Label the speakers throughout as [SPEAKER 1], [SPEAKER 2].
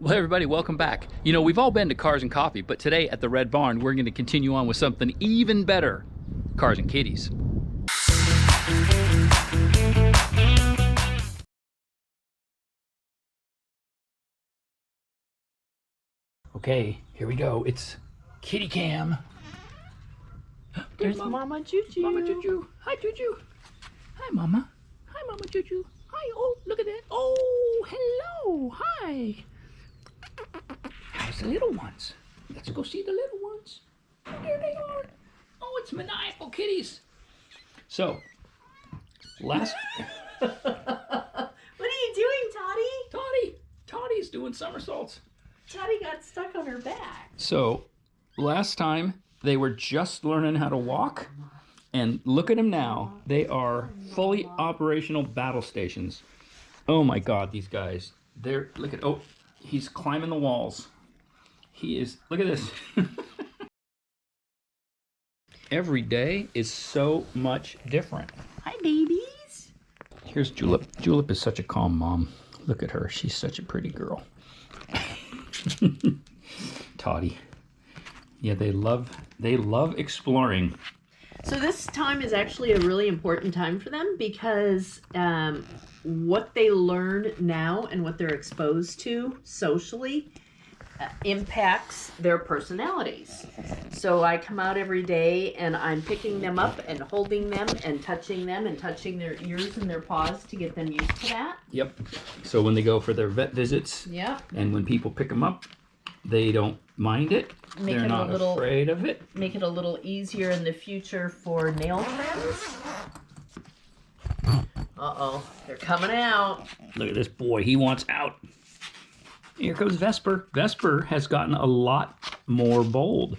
[SPEAKER 1] Well, everybody, welcome back. You know, we've all been to Cars and Coffee, but today at the Red Barn, we're going to continue on with something even better. Cars and Kitties. Okay, here we go. It's Kitty Cam.
[SPEAKER 2] There's Mama Juju.
[SPEAKER 1] Mama Juju. Hi, Juju. Hi, Mama. Hi, Mama Juju. Hi. Oh, look at that. Oh, hello. Hi. How's the little ones? Let's go see the little ones. There they are. Oh, it's maniacal kitties. So, last...
[SPEAKER 2] What are you doing,
[SPEAKER 1] Tottie's doing somersaults.
[SPEAKER 2] Toddy got stuck on her back.
[SPEAKER 1] So, last time they were just learning how to walk, and look at them now. They are fully operational battle stations. Oh my God, these guys. They're, look at, oh, he's climbing the walls. He is, look at this. Every day is so much different.
[SPEAKER 2] Hi, babies.
[SPEAKER 1] Here's Julep. Julep is such a calm mom. Look at her. She's such a pretty girl. Toddy. Yeah, they love exploring.
[SPEAKER 2] So this time is actually a really important time for them because what they learn now and what they're exposed to socially impacts their personalities. So I come out every day and I'm picking them up and holding them and touching their ears and their paws to get them used to that.
[SPEAKER 1] Yep. So when they go for their vet visits,
[SPEAKER 2] yeah,
[SPEAKER 1] and when people pick them up, they don't mind it. They're not afraid of it.
[SPEAKER 2] Make it a little easier in the future for nail trims. Uh-oh, they're coming out.
[SPEAKER 1] Look at this boy. He wants out. Here goes Vesper. Vesper has gotten a lot more bold.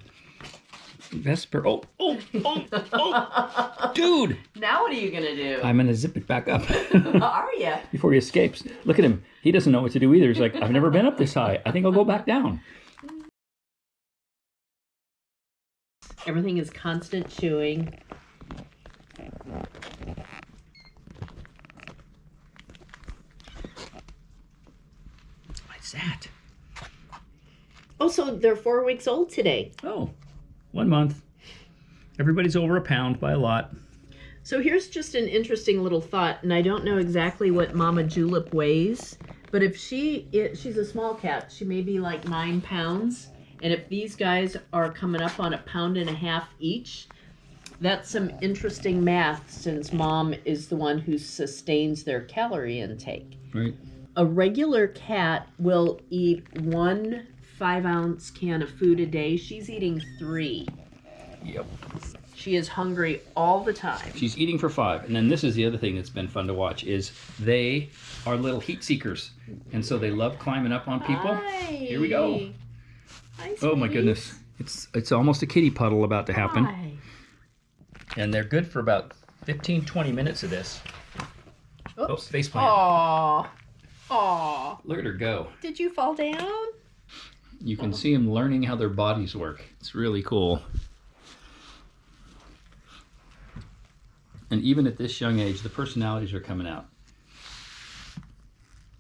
[SPEAKER 1] Vesper. Oh. Dude.
[SPEAKER 2] Now what are you going to do?
[SPEAKER 1] I'm going to zip it back up.
[SPEAKER 2] Are you?
[SPEAKER 1] Before he escapes. Look at him. He doesn't know what to do either. He's like, I've never been up this high. I think I'll go back down.
[SPEAKER 2] Everything is constant chewing.
[SPEAKER 1] What's that?
[SPEAKER 2] Oh, so they're 4 weeks old today.
[SPEAKER 1] Oh, 1 month. Everybody's over a pound by a lot.
[SPEAKER 2] So here's just an interesting little thought, and I don't know exactly what Mama Julep weighs, but if she's a small cat, she may be like 9 pounds, and if these guys are coming up on 1.5 pounds each, that's some interesting math since Mom is the one who sustains their calorie intake.
[SPEAKER 1] Right.
[SPEAKER 2] A regular cat will eat 1 5-ounce can of food a day. She's eating 3.
[SPEAKER 1] Yep.
[SPEAKER 2] She is hungry all the time.
[SPEAKER 1] She's eating for 5. And then this is the other thing that's been fun to watch is they are little heat seekers. And so they love climbing up on people.
[SPEAKER 2] Hi.
[SPEAKER 1] Here we go.
[SPEAKER 2] Hi,
[SPEAKER 1] oh my goodness. It's almost a kitty puddle about to happen.
[SPEAKER 2] Hi.
[SPEAKER 1] And they're good for about 15-20 minutes of this.
[SPEAKER 2] Oops.
[SPEAKER 1] Oh, faceplant.
[SPEAKER 2] Aw.
[SPEAKER 1] Look at her go.
[SPEAKER 2] Did you fall down?
[SPEAKER 1] You can see them learning how their bodies work. It's really cool. And even at this young age, the personalities are coming out.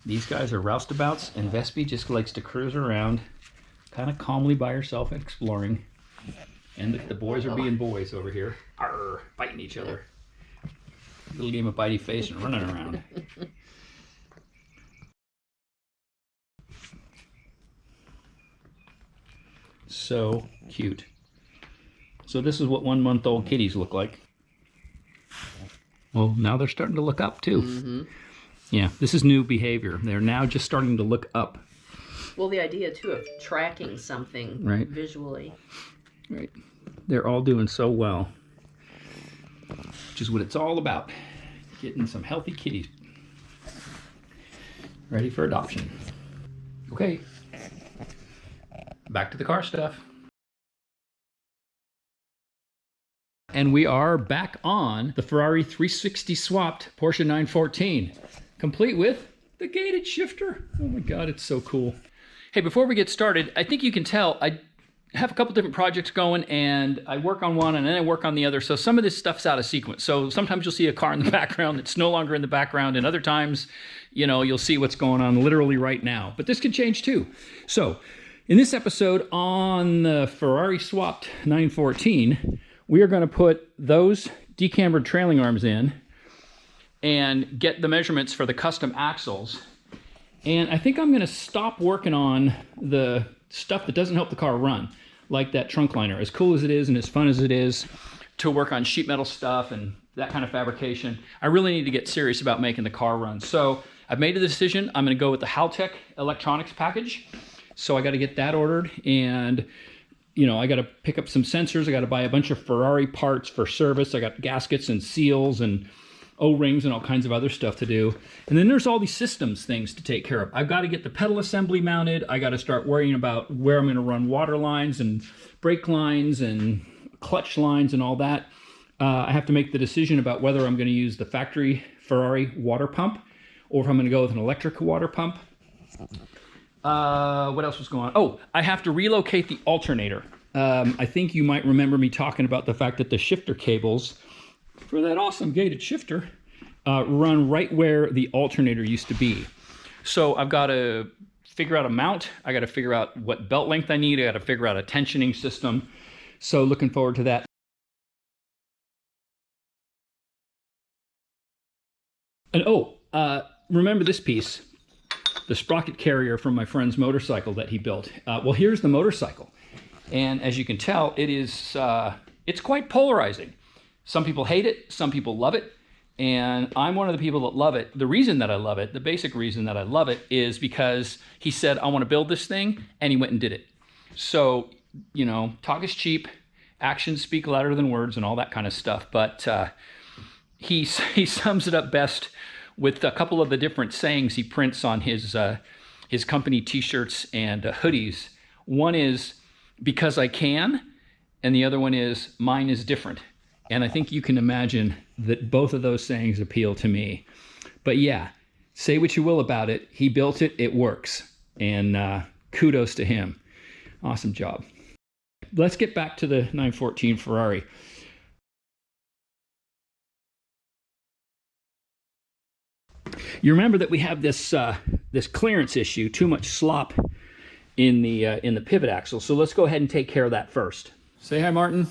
[SPEAKER 1] These guys are roustabouts, and Vespi just likes to cruise around, kind of calmly by herself exploring. And the boys are being boys over here. Arr, biting each other. Little game of bitey face and running around. So cute. So this is what 1-month-old kitties look like. Well, now they're starting to look up too.
[SPEAKER 2] Mm-hmm.
[SPEAKER 1] Yeah, this is new behavior. They're now just starting to look up.
[SPEAKER 2] Well, the idea too of tracking something visually.
[SPEAKER 1] Right. They're all doing so well. Which is what it's all about. Getting some healthy kitties ready for adoption. Okay. Back to the car stuff. And we are back on the Ferrari 360 swapped Porsche 914, complete with the gated shifter. Oh my God, it's so cool. Hey, before we get started, I think you can tell I have a couple different projects going and I work on one and then I work on the other. So some of this stuff's out of sequence. So sometimes you'll see a car in the background that's no longer in the background, and other times you know, you'll see what's going on literally right now. But this could change too. So in this episode on the Ferrari swapped 914, we are going to put those decambered trailing arms in and get the measurements for the custom axles. And I think I'm going to stop working on the stuff that doesn't help the car run, like that trunk liner. As cool as it is and as fun as it is to work on sheet metal stuff and that kind of fabrication, I really need to get serious about making the car run. So I've made a decision. I'm going to go with the Haltech electronics package. So I got to get that ordered, and you know, I got to pick up some sensors. I got to buy a bunch of Ferrari parts for service. I got gaskets and seals and O-rings and all kinds of other stuff to do. And then there's all these systems things to take care of. I've got to get the pedal assembly mounted. I got to start worrying about where I'm going to run water lines and brake lines and clutch lines and all that. I have to make the decision about whether I'm going to use the factory Ferrari water pump or if I'm going to go with an electric water pump. What else was going on? Oh, I have to relocate the alternator. I think you might remember me talking about the fact that the shifter cables for that awesome gated shifter run right where the alternator used to be. So I've got to figure out a mount. I got to figure out what belt length I need. I got to figure out a tensioning system. So looking forward to that. And remember this piece, the sprocket carrier from my friend's motorcycle that he built. Well, here's the motorcycle. And as you can tell, it is, it's quite polarizing. Some people hate it, some people love it, and I'm one of the people that love it. The reason that I love it, the basic reason that I love it, is because he said, I want to build this thing, and he went and did it. So, you know, talk is cheap, actions speak louder than words, and all that kind of stuff, but he sums it up best with a couple of the different sayings he prints on his company t-shirts and hoodies. One is, because I can, and the other one is, mine is different. And I think you can imagine that both of those sayings appeal to me. But yeah, say what you will about it. He built it, it works. And kudos to him. Awesome job. Let's get back to the 914 Ferrari. You remember that we have this this clearance issue, too much slop in the pivot axle. So let's go ahead and take care of that first. Say hi, Martin.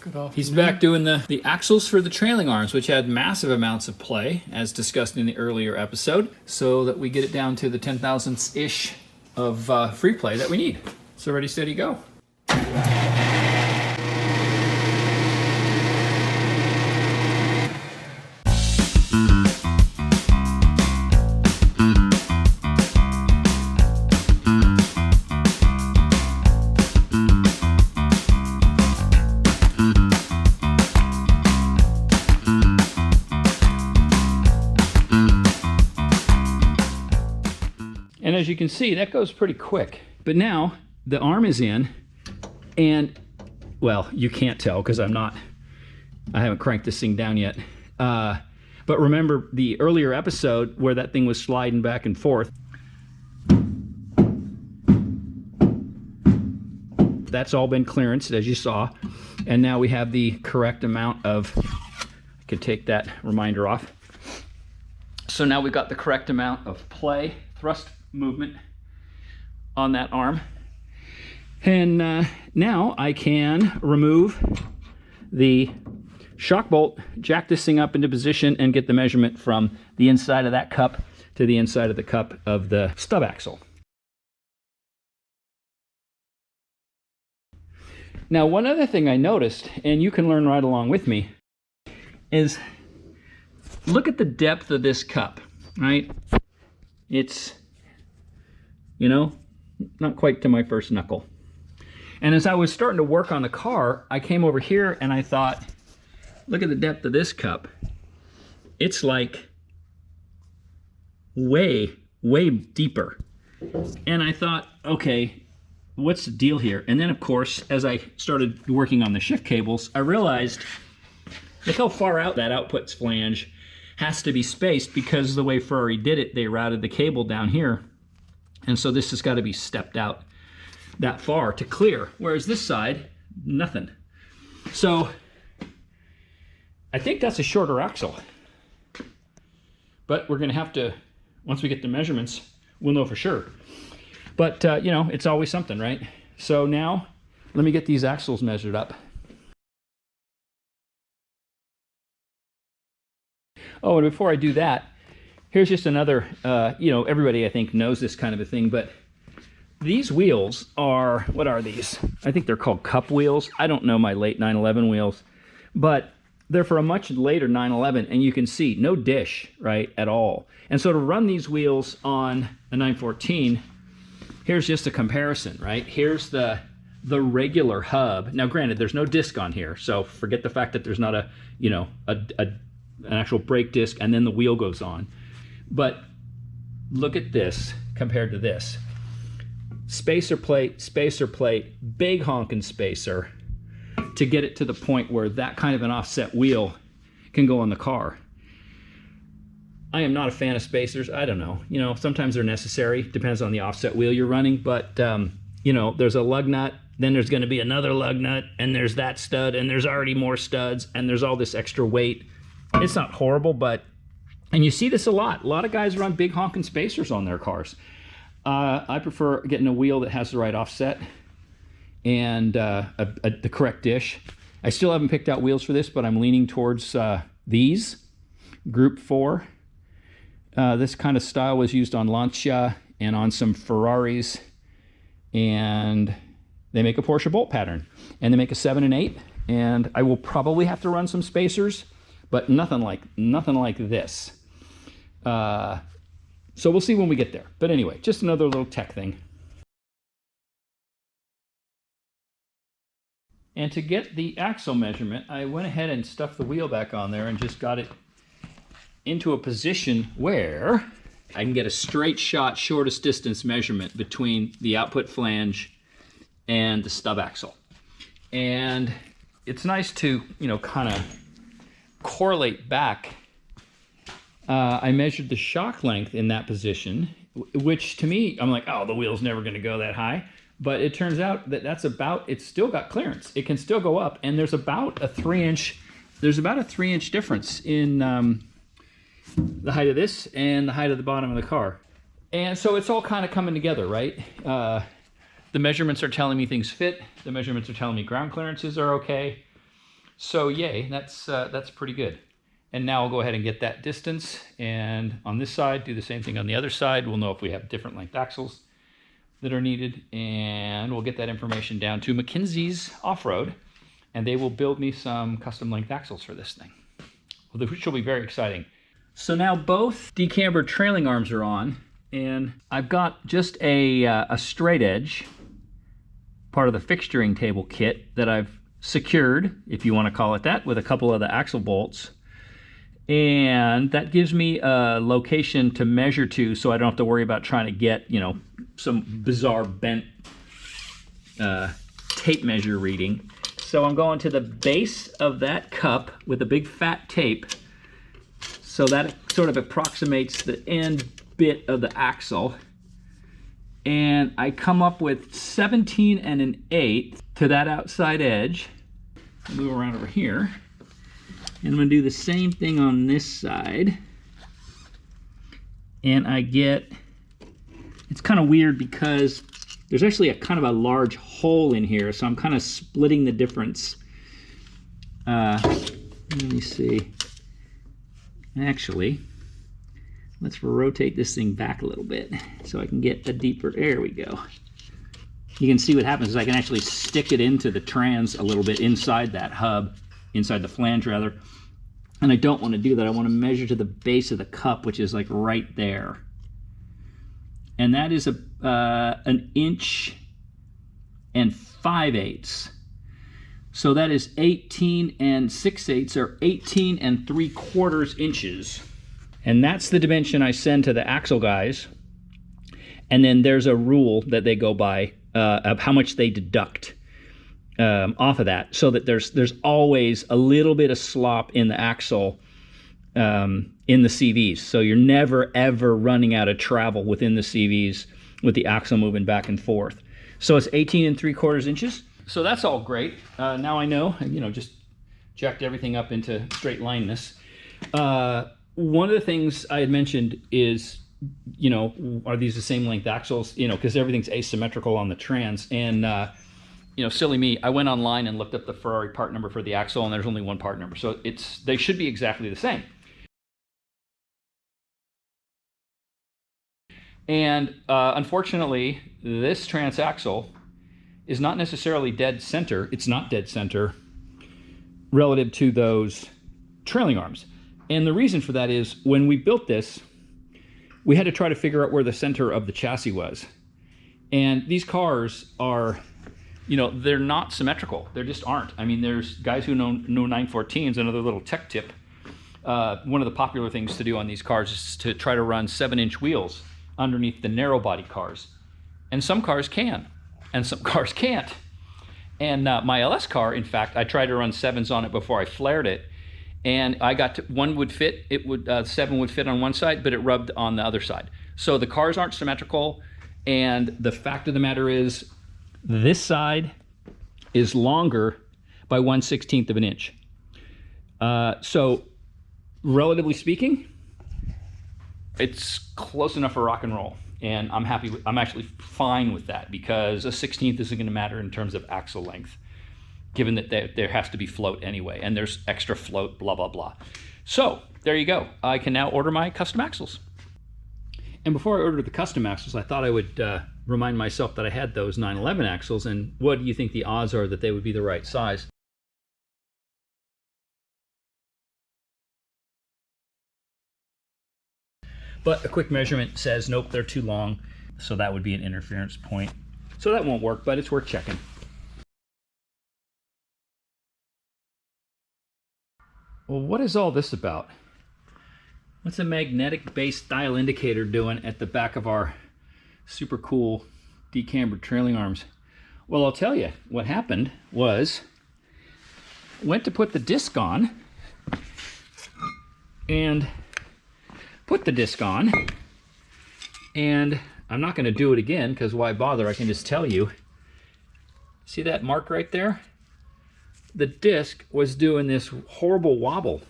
[SPEAKER 3] Good afternoon.
[SPEAKER 1] He's back doing the axles for the trailing arms, which had massive amounts of play, as discussed in the earlier episode, so that we get it down to the 10,000th-ish of free play that we need. So ready, steady, go. And as you can see, that goes pretty quick. But now the arm is in, and well, you can't tell because I haven't cranked this thing down yet. But remember the earlier episode where that thing was sliding back and forth. That's all been clearanced, as you saw. And now we have the correct amount of, I could take that reminder off. So now we've got the correct amount of play, thrust movement on that arm. And now I can remove the shock bolt, jack this thing up into position, and get the measurement from the inside of that cup to the inside of the cup of the stub axle. Now, one other thing I noticed, and you can learn right along with me, is look at the depth of this cup, right? It's, you know, not quite to my first knuckle. And as I was starting to work on the car, I came over here and I thought, look at the depth of this cup. It's like way, way deeper. And I thought, okay, what's the deal here? And then, of course, as I started working on the shift cables, I realized, look how far out that output flange has to be spaced, because the way Ferrari did it, they routed the cable down here. And so this has got to be stepped out that far to clear, whereas this side, nothing. So I think that's a shorter axle. But we're going to have to, once we get the measurements, we'll know for sure. But, you know, it's always something, right? So now, let me get these axles measured up. Oh, and before I do that, here's just another, you know, everybody I think knows this kind of a thing, but these wheels are, what are these? I think they're called cup wheels. I don't know my late 911 wheels, but they're for a much later 911, and you can see no dish, right, at all. And so to run these wheels on a 914, here's just a comparison, right? Here's the regular hub. Now, granted, there's no disc on here, so forget the fact that there's not a, you know, an actual brake disc, and then the wheel goes on. But look at this compared to this. Spacer plate, big honking spacer to get it to the point where that kind of an offset wheel can go on the car. I am not a fan of spacers. I don't know. You know, sometimes they're necessary. Depends on the offset wheel you're running. But, you know, there's a lug nut, then there's going to be another lug nut, and there's that stud, and there's already more studs, and there's all this extra weight. It's not horrible, but, and you see this a lot. A lot of guys run big honking spacers on their cars. I prefer getting a wheel that has the right offset and the correct dish. I still haven't picked out wheels for this, but I'm leaning towards these, Group 4. This kind of style was used on Lancia and on some Ferraris, and they make a Porsche bolt pattern, and they make a 7 and 8, and I will probably have to run some spacers, but nothing like this. So we'll see when we get there. But anyway, just another little tech thing. And to get the axle measurement, I went ahead and stuffed the wheel back on there and just got it into a position where I can get a straight shot, shortest distance measurement between the output flange and the stub axle. And it's nice to, you know, kind of correlate back. I measured the shock length in that position, which to me, I'm like, oh, the wheel's never going to go that high. But it turns out that that's about, it's still got clearance. It can still go up, and there's about a 3-inch, difference in the height of this and the height of the bottom of the car. And so it's all kind of coming together, right? The measurements are telling me things fit. The measurements are telling me ground clearances are okay. So yay, that's pretty good. And now I'll go ahead and get that distance, and on this side, do the same thing on the other side. We'll know if we have different length axles that are needed, and we'll get that information down to McKinsey's Off-Road, and they will build me some custom length axles for this thing, which will be very exciting. So now both decambered trailing arms are on, and I've got just a straight edge, part of the fixturing table kit that I've secured, if you want to call it that, with a couple of the axle bolts. And that gives me a location to measure to, so I don't have to worry about trying to get, you know, some bizarre bent tape measure reading. So I'm going to the base of that cup with a big fat tape, so that sort of approximates the end bit of the axle. And I come up with 17 and an 1/8 to that outside edge. I'll move around over here. And I'm going to do the same thing on this side. And I get, it's kind of weird because there's actually a kind of a large hole in here, so I'm kind of splitting the difference. Let me see. Actually, let's rotate this thing back a little bit so I can get a deeper, there we go. You can see what happens is I can actually stick it into the trans a little bit inside that hub, inside the flange rather. And I don't want to do that. I want to measure to the base of the cup, which is like right there. And that is an 1 inch and 5/8. So that is 18 and 6/8, or 18 and 3/4 inches. And that's the dimension I send to the axle guys. And then there's a rule that they go by of how much they deduct off of that, so that there's always a little bit of slop in the axle in the CVs. So you're never ever running out of travel within the CVs with the axle moving back and forth. So it's 18 and 3/4 inches. So that's all great. Now I know, you know, just jacked everything up into straight lineness. one of the things I had mentioned is, you know, are these the same length axles? You know, because everything's asymmetrical on the trans. And, you know, silly me, I went online and looked up the Ferrari part number for the axle, and there's only one part number. So they should be exactly the same. And unfortunately, this transaxle is not necessarily dead center. It's not dead center relative to those trailing arms. And the reason for that is when we built this, we had to try to figure out where the center of the chassis was. And these cars are, you know, they're not symmetrical. They just aren't. I mean, there's guys who know 914s, another little tech tip. One of the popular things to do on these cars is to try to run 7-inch wheels underneath the narrow body cars. And some cars can, and some cars can't. And my LS car, in fact, I tried to run 7s on it before I flared it. And I got to, one would fit, 7 would fit on one side, but it rubbed on the other side. So the cars aren't symmetrical. And the fact of the matter is, this side is longer by 1/16 of an inch. So relatively speaking, it's close enough for rock and roll. And I'm happy with, I'm actually fine with that, because a 1/16 isn't going to matter in terms of axle length, given that there has to be float anyway, and there's extra float, blah, blah, blah. So there you go. I can now order my custom axles. And before I ordered the custom axles, I thought I would remind myself that I had those 911 axles, and what do you think the odds are that they would be the right size? But a quick measurement says, nope, they're too long, so that would be an interference point. So that won't work, but it's worth checking. Well, what is all this about? What's a magnetic-based dial indicator doing at the back of our super cool decambered trailing arms? Well, I'll tell you, what happened was, went to put the disc on, and put the disc on, and I'm not going to do it again, because why bother? I can just tell you. See that mark right there? The disc was doing this horrible wobble.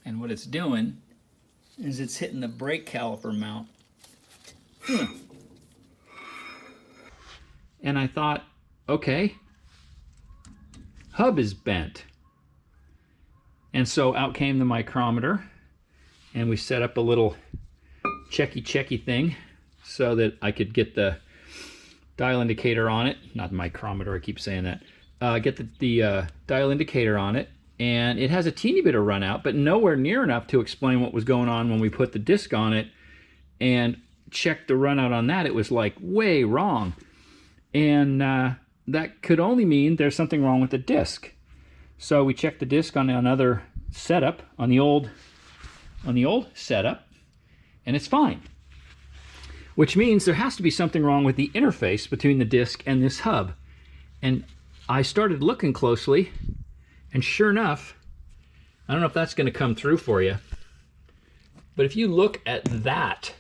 [SPEAKER 1] And what it's doing is it's hitting the brake caliper mount. And I thought, okay, hub is bent. And so out came the micrometer, and we set up a little checky thing so that I could get the dial indicator on it. Not the micrometer, I keep saying that. Get the dial indicator on it, and it has a teeny bit of run out, but nowhere near enough to explain what was going on when we put the disc on it and checked the run out on that. It was like way wrong. And that could only mean there's something wrong with the disc. So we checked the disc on another setup, on the old setup, and it's fine. Which means there has to be something wrong with the interface between the disc and this hub. And I started looking closely, and sure enough, I don't know if that's going to come through for you, but if you look at that,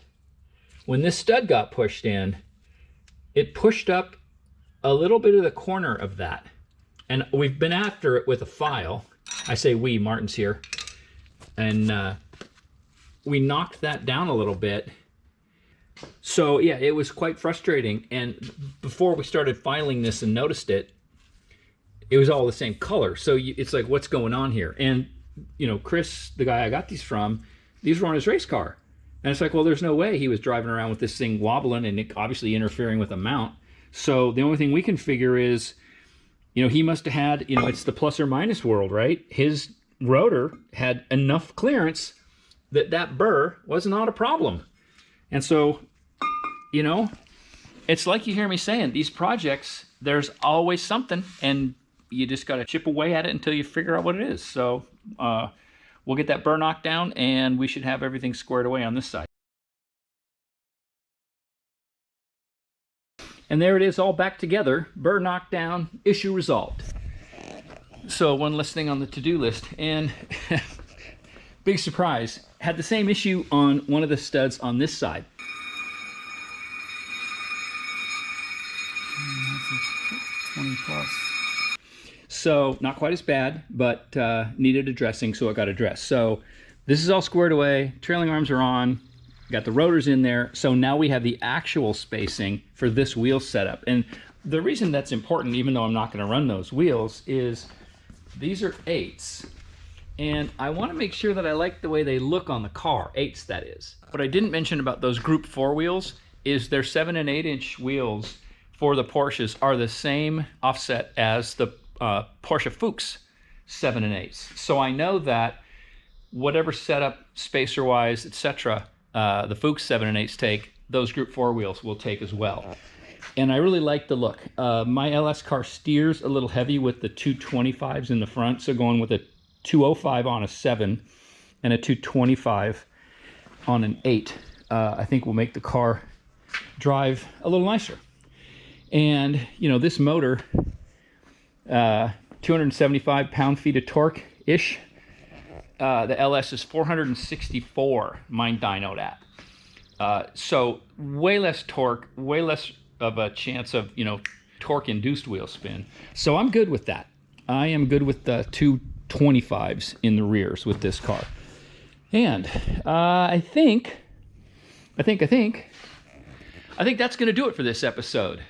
[SPEAKER 1] when this stud got pushed in, it pushed up a little bit of the corner of that. And we've been after it with a file. I say we, Martin's here. And we knocked that down a little bit. So yeah, it was quite frustrating. And before we started filing this and noticed it, it was all the same color. So it's like, what's going on here? And you know, Chris, the guy I got these from, these were on his race car. And it's like, well, there's no way he was driving around with this thing wobbling and obviously interfering with a mount. So the only thing we can figure is, you know, he must have had, you know, it's the plus or minus world, right? His rotor had enough clearance that that burr was not a problem. And so, you know, it's like you hear me saying, these projects, there's always something, and you just got to chip away at it until you figure out what it is. So we'll get that burr knocked down, and we should have everything squared away on this side. And there it is, all back together, burr knocked down, issue resolved. So one less thing on the to-do list, and big surprise, had the same issue on one of the studs on this side.
[SPEAKER 3] That's 20 plus.
[SPEAKER 1] So not quite as bad, but needed addressing, so it got addressed. So this is all squared away, trailing arms are on, got the rotors in there, so now we have the actual spacing for this wheel setup. And the reason that's important, even though I'm not going to run those wheels, is these are 8s. And I want to make sure that I like the way they look on the car, 8s that is. What I didn't mention about those Group 4 wheels is their 7 and 8 inch wheels for the Porsches are the same offset as the Porsche Fuchs 7 and 8s. So I know that whatever setup, spacer-wise, etc., the Fuchs 7 and 8s take, those Group 4 wheels will take as well. And I really like the look. My LS car steers a little heavy with the 225s in the front, so going with a 205 on a 7 and a 225 on an 8, I think will make the car drive a little nicer. And, you know, this motor, 275 pound-feet of torque-ish. The LS is 464, mine dynoed at. So way less torque, way less of a chance of, you know, torque-induced wheel spin. So I'm good with that. I am good with the 225s in the rears with this car. And I think that's going to do it for this episode.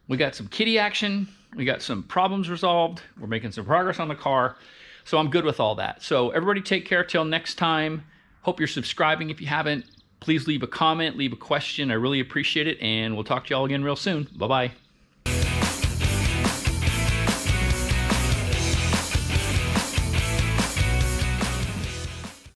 [SPEAKER 1] We got some kitty action. We got some problems resolved. We're making some progress on the car. So I'm good with all that. So everybody take care till next time. Hope you're subscribing if you haven't. Please leave a comment, leave a question. I really appreciate it. And we'll talk to y'all again real soon. Bye-bye.